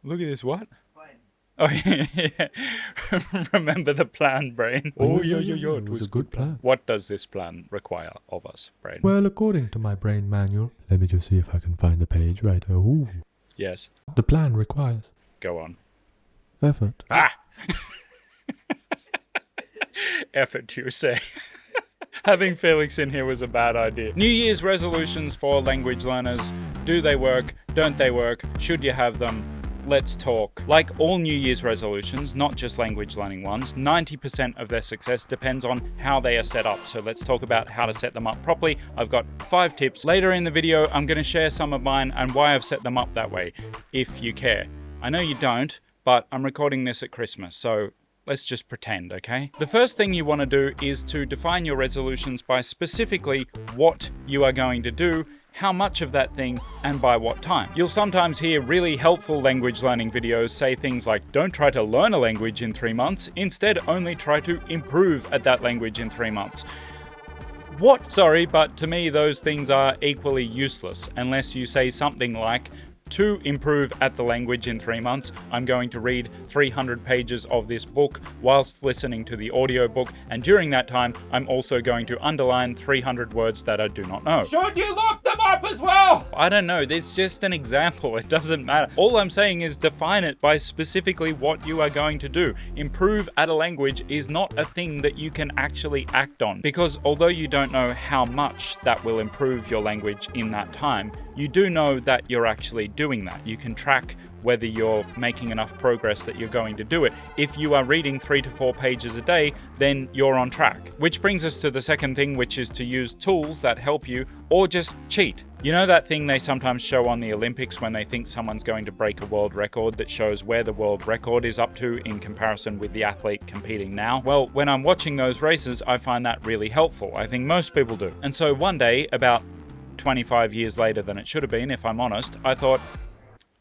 Look at this, what? Oh, yeah. Remember the plan, brain. Oh, yeah. It was a good plan. What does this plan require of us, brain? Well, according to my brain manual, let me just see if I can find the page right. Oh. Yes. The plan requires Go on. effort. Ah! Effort, you say. Having Felix in here was a bad idea. New Year's resolutions for language learners. Do they work? Don't they work? Should you have them? Let's talk. Like all New Year's resolutions, not just language learning ones, 90% of their success depends on how they are set up. So let's talk about how to set them up properly. I've got 5 tips. Later in the video, I'm going to share some of mine and why I've set them up that way, if you care. I know you don't, but I'm recording this at Christmas, so let's just pretend, okay? The first thing you want to do is to define your resolutions by specifically what you are going to do, how much of that thing, and by what time. You'll sometimes hear really helpful language learning videos say things like, don't try to learn a language in 3 months, instead only try to improve at that language in 3 months. What? Sorry, but to me those things are equally useless unless you say something like, to improve at the language in 3 months, I'm going to read 300 pages of this book whilst listening to the audiobook, and during that time, I'm also going to underline 300 words that I do not know. Should you look them up as well? I don't know, it's just an example, it doesn't matter. All I'm saying is define it by specifically what you are going to do. Improve at a language is not a thing that you can actually act on, because although you don't know how much that will improve your language in that time, you do know that you're actually doing that. You can track whether you're making enough progress that you're going to do it. If you are reading 3 to 4 pages a day, then you're on track. Which brings us to the second thing, which is to use tools that help you, or just cheat. You know that thing they sometimes show on the Olympics when they think someone's going to break a world record that shows where the world record is up to in comparison with the athlete competing now? Well, when I'm watching those races, I find that really helpful. I think most people do. And so one day, about 25 years later than it should have been, if I'm honest, I thought,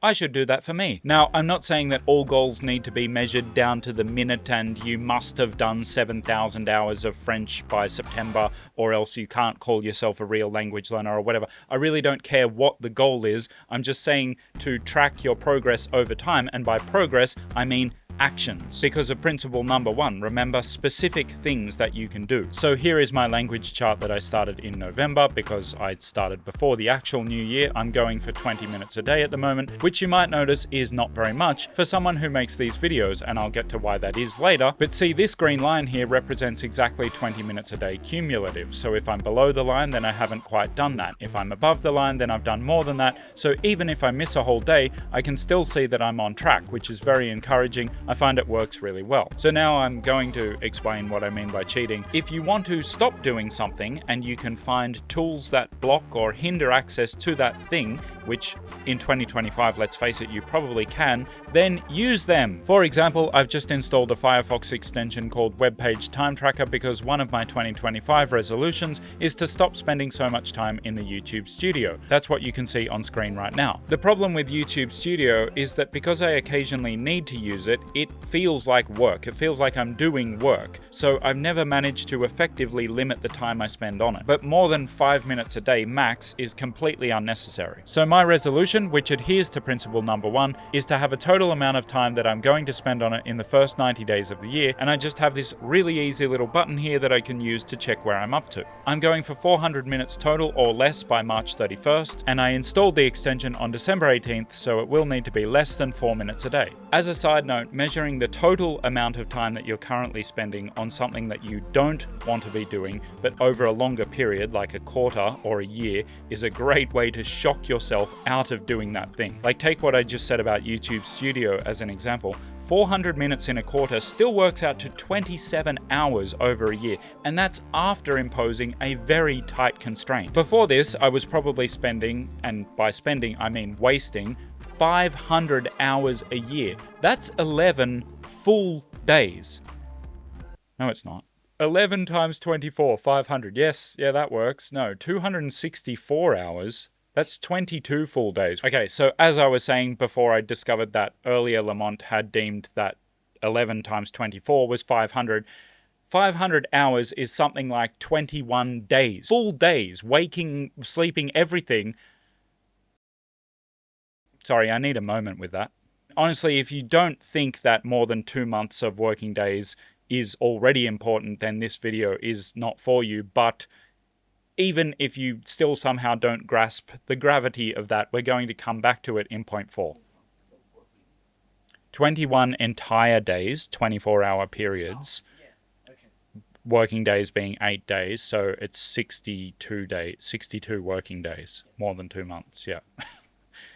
I should do that for me. Now, I'm not saying that all goals need to be measured down to the minute and you must have done 7,000 hours of French by September or else you can't call yourself a real language learner or whatever. I really don't care what the goal is. I'm just saying to track your progress over time, and by progress, I mean actions, because of principle number 1, remember specific things that you can do. So here is my language chart that I started in November because I started before the actual new year. I'm going for 20 minutes a day at the moment, which you might notice is not very much for someone who makes these videos, and I'll get to why that is later. But see, this green line here represents exactly 20 minutes a day cumulative. So if I'm below the line, then I haven't quite done that. If I'm above the line, then I've done more than that. So even if I miss a whole day, I can still see that I'm on track, which is very encouraging. I find it works really well. So now I'm going to explain what I mean by cheating. If you want to stop doing something and you can find tools that block or hinder access to that thing, which in 2025, let's face it, you probably can, then use them. For example, I've just installed a Firefox extension called Web Page Time Tracker because one of my 2025 resolutions is to stop spending so much time in the YouTube Studio. That's what you can see on screen right now. The problem with YouTube Studio is that because I occasionally need to use it, it feels like work. It feels like I'm doing work. So I've never managed to effectively limit the time I spend on it. But more than 5 minutes a day max is completely unnecessary. So my resolution, which adheres to principle number 1, is to have a total amount of time that I'm going to spend on it in the first 90 days of the year, and I just have this really easy little button here that I can use to check where I'm up to. I'm going for 400 minutes total or less by March 31st, and I installed the extension on December 18th, so it will need to be less than 4 minutes a day. As a side note, measuring the total amount of time that you're currently spending on something that you don't want to be doing, but over a longer period, like a quarter or a year, is a great way to shock yourself out of doing that thing. Like, take what I just said about YouTube Studio as an example. 400 minutes in a quarter still works out to 27 hours over a year, and that's after imposing a very tight constraint. Before this, I was probably spending, and by spending I mean wasting, 500 hours a year. That's 11 full days. No, it's not. 11 times 24, 500. Yes, yeah, that works. No, 264 hours. That's 22 full days. Okay, so as I was saying before, I discovered that earlier Lamont had deemed that 11 times 24 was 500. 500 hours is something like 21 days. Full days, waking, sleeping, everything. Sorry, I need a moment with that. honestly, if you don't think that more than 2 months of working days is already important, then this video is not for you. But even if you still somehow don't grasp the gravity of that, we're going to come back to it in point 4. 21 entire days, 24-hour periods. Working days being 8 days, so it's 62 working days, more than 2 months, yeah.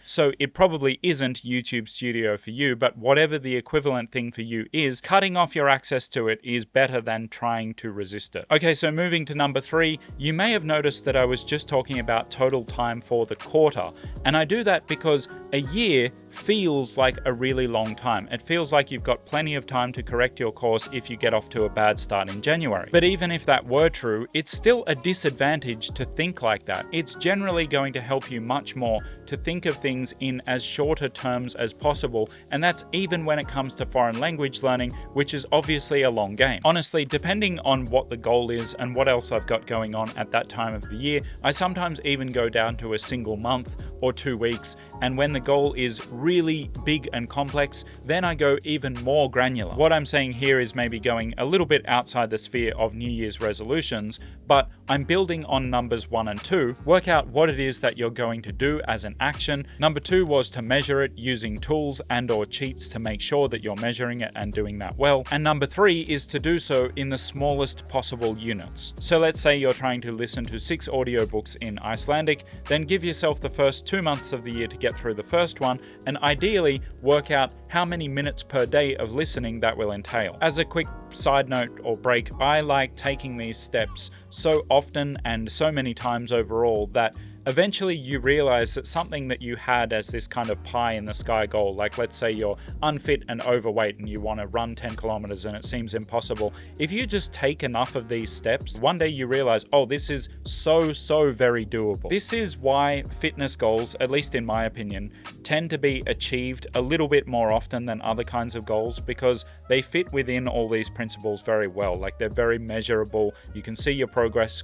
So it probably isn't YouTube Studio for you, but whatever the equivalent thing for you is, cutting off your access to it is better than trying to resist it. Okay, so moving to number 3, you may have noticed that I was just talking about total time for the quarter, and I do that because a year feels like a really long time. It feels like you've got plenty of time to correct your course if you get off to a bad start in January. But even if that were true, it's still a disadvantage to think like that. It's generally going to help you much more to think of things in as shorter terms as possible, and that's even when it comes to foreign language learning, which is obviously a long game. Honestly, depending on what the goal is and what else I've got going on at that time of the year, I sometimes even go down to a single month or 2 weeks, and when the goal is really big and complex, then I go even more granular. What I'm saying here is maybe going a little bit outside the sphere of New Year's resolutions, but I'm building on numbers 1 and 2. Work out what it is that you're going to do as an action. Number 2 was to measure it using tools and/or cheats to make sure that you're measuring it and doing that well. And number 3 is to do so in the smallest possible units. So let's say you're trying to listen to 6 audiobooks in Icelandic, then give yourself the first 2 months of the year to get through the first one, and ideally work out how many minutes per day of listening that will entail. As a quick side note or break, I like taking these steps so often and so many times overall that eventually you realize that something that you had as this kind of pie in the sky goal, like let's say you're unfit and overweight and you want to run 10 kilometers and it seems impossible. If you just take enough of these steps, one day you realize, oh, this is so very doable. This is why fitness goals, at least in my opinion, tend to be achieved a little bit more often than other kinds of goals, because they fit within all these principles very well. Like, they're very measurable. You can see your progress.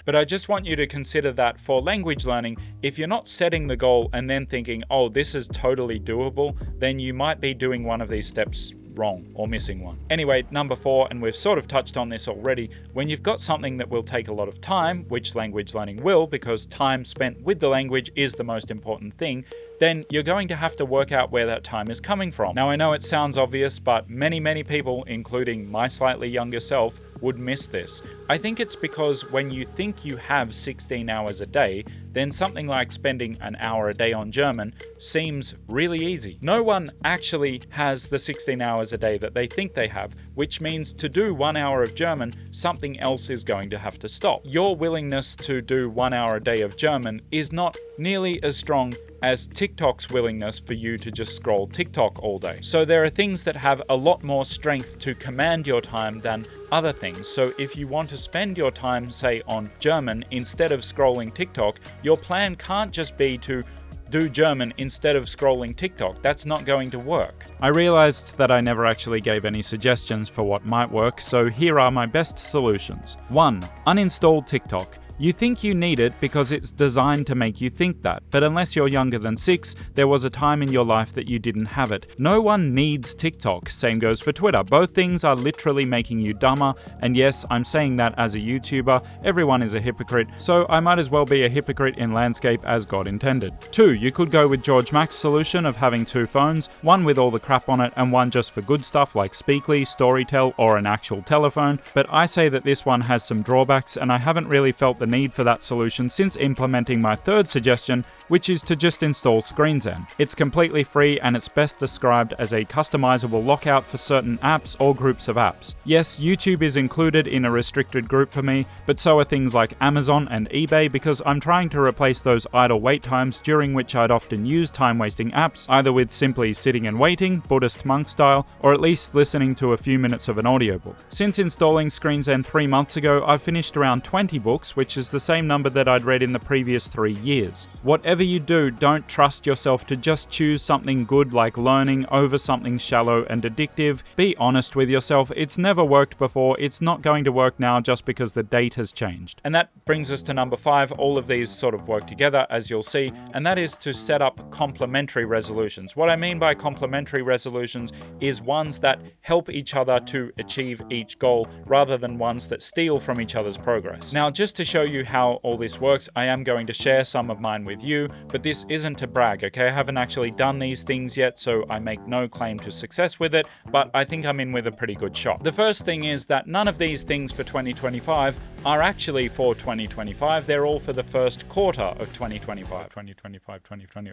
But I just want you to consider that for language learning, if you're not setting the goal and then thinking, oh, this is totally doable, then you might be doing one of these steps wrong or missing one. Anyway, number 4, and we've sort of touched on this already, when you've got something that will take a lot of time, which language learning will, because time spent with the language is the most important thing, then you're going to have to work out where that time is coming from. Now, I know it sounds obvious, but many people, including my slightly younger self, would miss this. I think it's because when you think you have 16 hours a day, then something like spending an hour a day on German seems really easy. No one actually has the 16 hours a day that they think they have, which means to do 1 hour of German, something else is going to have to stop. Your willingness to do 1 hour a day of German is not nearly as strong as TikTok's willingness for you to just scroll TikTok all day. So there are things that have a lot more strength to command your time than other things. So if you want to spend your time, say, on German instead of scrolling TikTok, your plan can't just be to do German instead of scrolling TikTok. That's not going to work. I realized that I never actually gave any suggestions for what might work, so here are my best solutions. 1. Uninstall TikTok. You think you need it because it's designed to make you think that, but unless you're younger than 6, there was a time in your life that you didn't have it. No one needs TikTok, same goes for Twitter. Both things are literally making you dumber, and yes, I'm saying that as a YouTuber, everyone is a hypocrite, so I might as well be a hypocrite in landscape as God intended. 2, you could go with George Mack's solution of having 2 phones, one with all the crap on it and one just for good stuff like Speakly, Storytel, or an actual telephone, but I say that this one has some drawbacks, and I haven't really felt the need for that solution since implementing my 3rd suggestion, which is to just install ScreenZen. It's completely free and it's best described as a customizable lockout for certain apps or groups of apps. Yes, YouTube is included in a restricted group for me, but so are things like Amazon and eBay, because I'm trying to replace those idle wait times during which I'd often use time-wasting apps, either with simply sitting and waiting, Buddhist monk style, or at least listening to a few minutes of an audiobook. Since installing ScreenZen 3 months ago, I've finished around 20 books, which which is the same number that I'd read in the previous 3 years. Whatever you do, don't trust yourself to just choose something good like learning over something shallow and addictive. Be honest with yourself. It's never worked before. It's not going to work now just because the date has changed. And that brings us to number 5. All of these sort of work together, as you'll see, and that is to set up complementary resolutions. What I mean by complementary resolutions is ones that help each other to achieve each goal rather than ones that steal from each other's progress. Now, just to show you how all this works, I am going to share some of mine with you, but this isn't to brag, okay? I haven't actually done these things yet, so I make no claim to success with it, but I think I'm in with a pretty good shot. The first thing is that none of these things for 2025 are actually for 2025. They're all for the first quarter of 2025. 2020.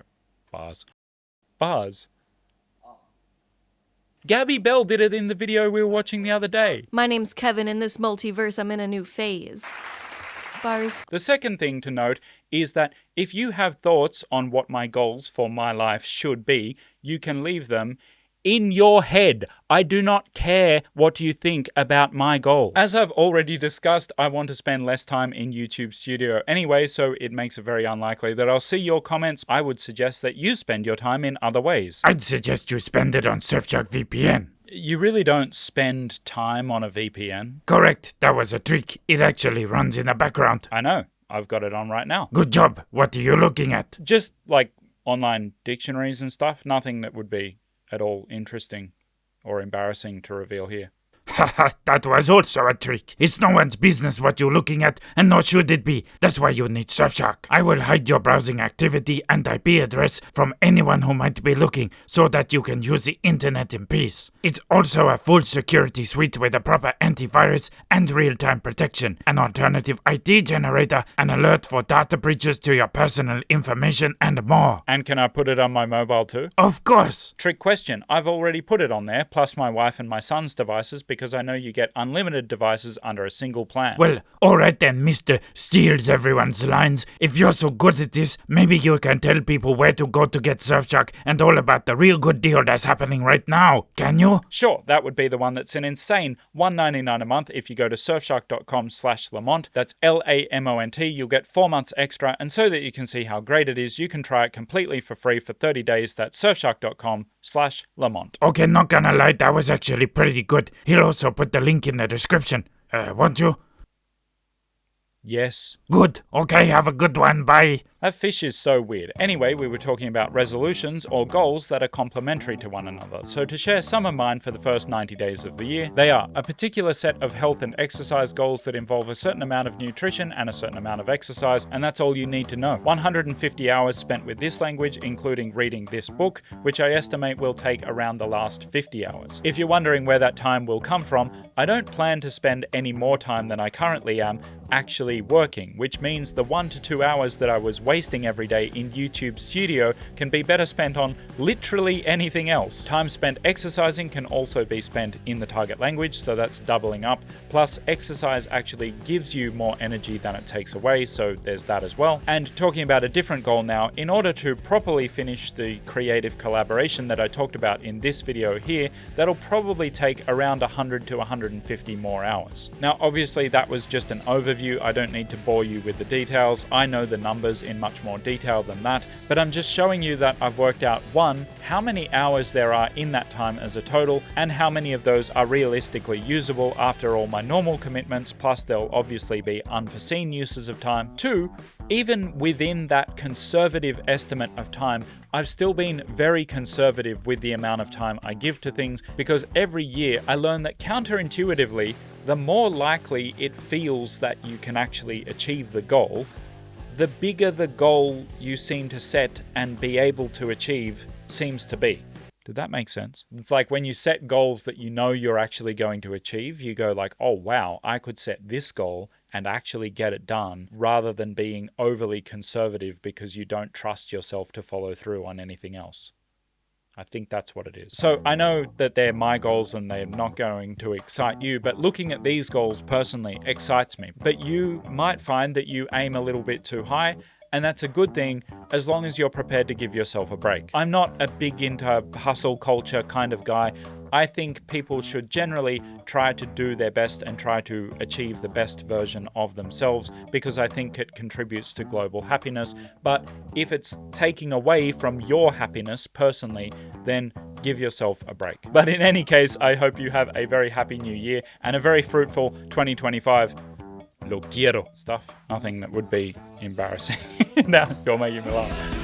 Bars. Gabby Bell did it in the video we were watching the other day. My name's Kevin. In this multiverse, I'm in a new phase. Bars. The second thing to note is that if you have thoughts on what my goals for my life should be, you can leave them in your head. I do not care what you think about my goals. As I've already discussed, I want to spend less time in YouTube Studio anyway, so it makes it very unlikely that I'll see your comments. I would suggest that you spend your time in other ways. I'd suggest you spend it on Surfshark VPN. You really don't spend time on a VPN. Correct, that was a trick. It actually runs in the background. I know, I've got it on right now. Good job. What are you looking at? Just like online dictionaries and stuff, nothing that would be at all interesting or embarrassing to reveal here. Haha, that was also a trick. It's no one's business what you're looking at, and nor should it be. That's why you need Surfshark. I will hide your browsing activity and IP address from anyone who might be looking, so that you can use the internet in peace. It's also a full security suite with a proper antivirus and real-time protection, an alternative ID generator, an alert for data breaches to your personal information, and more. And can I put it on my mobile too? Of course! Trick question. I've already put it on there, plus my wife and my son's devices, because I know you get unlimited devices under a single plan. Well, alright then, Mr. Steals Everyone's Lines. If you're so good at this, maybe you can tell people where to go to get Surfshark and all about the real good deal that's happening right now. Can you? Sure, that would be the one that's an insane $1.99 a month if you go to surfshark.com/Lamont. That's LAMONT. You'll get 4 months extra, and so that you can see how great it is, you can try it completely for free for 30 days. That's surfshark.com/Lamont. Okay, not gonna lie, that was actually pretty good. He'll also put the link in the description. Won't you? Yes. Good. Okay, have a good one. Bye. That fish is so weird. Anyway, we were talking about resolutions or goals that are complementary to one another. So to share some of mine for the first 90 days of the year, they are a particular set of health and exercise goals that involve a certain amount of nutrition and a certain amount of exercise, and that's all you need to know. 150 hours spent with this language, including reading this book, which I estimate will take around the last 50 hours. If you're wondering where that time will come from, I don't plan to spend any more time than I currently am actually working, which means the 1 to 2 hours that I was wasting every day in YouTube Studio can be better spent on literally anything else. Time spent exercising can also be spent in the target language, so that's doubling up. Plus, exercise actually gives you more energy than it takes away, so there's that as well. And talking about a different goal now, in order to properly finish the creative collaboration that I talked about in this video here, that'll probably take around 100 to 150 more hours. Now, obviously that was just an overview. I don't need to bore you with the details. I know the numbers in much more detail than that, but I'm just showing you that I've worked out, one, how many hours there are in that time as a total, and how many of those are realistically usable after all my normal commitments, plus there'll obviously be unforeseen uses of time. Two, even within that conservative estimate of time, I've still been very conservative with the amount of time I give to things, because every year I learn that counterintuitively, the more likely it feels that you can actually achieve the goal, the bigger the goal you seem to set and be able to achieve seems to be. Did that make sense? It's like when you set goals that you know you're actually going to achieve, you go like, oh wow, I could set this goal and actually get it done, rather than being overly conservative because you don't trust yourself to follow through on anything else. I think that's what it is. So I know that they're my goals and they're not going to excite you, but looking at these goals personally excites me. But you might find that you aim a little bit too high, and that's a good thing as long as you're prepared to give yourself a break. I'm not a big into hustle culture kind of guy. I think people should generally try to do their best and try to achieve the best version of themselves, because I think it contributes to global happiness. But if it's taking away from your happiness personally, then give yourself a break. But in any case, I hope you have a very happy new year and a very fruitful 2025. Lo quiero stuff. Nothing that would be embarrassing. Now you're making me laugh.